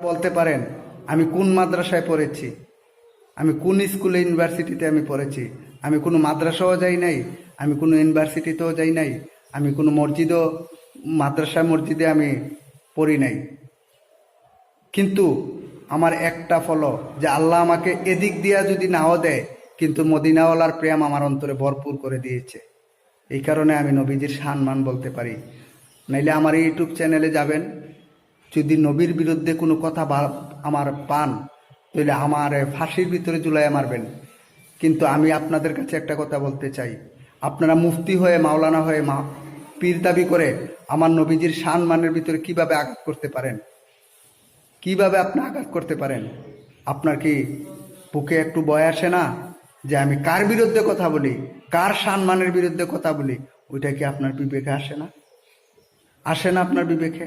বলতে পারেন আমি কোন মাদ্রাসায় পড়েছি, আমি কোন স্কুলে ইউনিভার্সিটিতে আমি পড়েছি? আমি কোনো মাদ্রাসাও যাই নাই, আমি কোনো ইউনিভার্সিটিতেও যাই নাই, আমি কোনো মসজিদও মাদ্রাসা মসজিদে আমি পড়ি নাই। কিন্তু আমার একটা ফলো যে আল্লাহ আমাকে এদিক দিয়া যদি নাও দেয়, কিন্তু মদিনাওয়ালার প্রেম আমার অন্তরে ভরপুর করে দিয়েছে। এই কারণে আমি নবীজির সম্মান বলতে পারি। নাইলে আমার ইউটিউব চ্যানেলে যাবেন, যদি নবীর বিরুদ্ধে কোনো কথা আমার পান, তাহলে আমার ফাঁসির ভিতরে ঝুলাইয়া মারবেন। কিন্তু আমি আপনাদের কাছে একটা কথা বলতে চাই, আপনারা মুফতি হয়ে মাওলানা হয়ে পীর দাবি করে আমার নবীজির সম্মানের ভিতরে কিভাবে আঘাত করতে পারেন? কিভাবে আপনি আঘাত করতে পারেন? আপনার কি বুকে একটু ভয় আসে না যে আমি কার বিরুদ্ধে কথা বলি, কার সম্মানের বিরুদ্ধে কথা বলি? ওইটা কি আপনার বিবেকে আসে না? আসে না আপনার বিবেকে?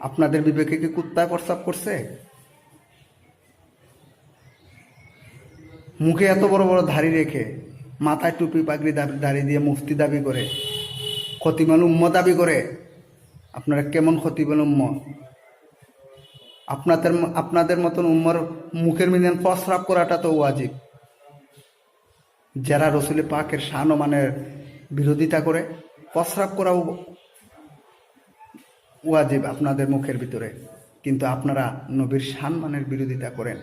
আপনাদের বিবেকে কি কুত্তায় প্রস্রাব করছে? মুখে এত বড় বড় দাড়ি রেখে, মাথায় টুপি পাগড়ি দাড়ি দিয়ে মুফতি দাবি করে, খতিমাল উম্ম দাবি করে, আপনারা কেমন খতিমাল উম্ম? আপনাদের আপনাদের মতন উম্মর মুখের মিলেন প্রস্রাব করাটা তো ওয়াজিব। যারা রসুল পাকের শান ও মানের বিরোধিতা করে, প্রস্রাব করাও ওয়াজিব আপনাদের মুখের ভিতরে। কিন্তু আপনারা নবীর শান মানের বিরোধিতা করেন।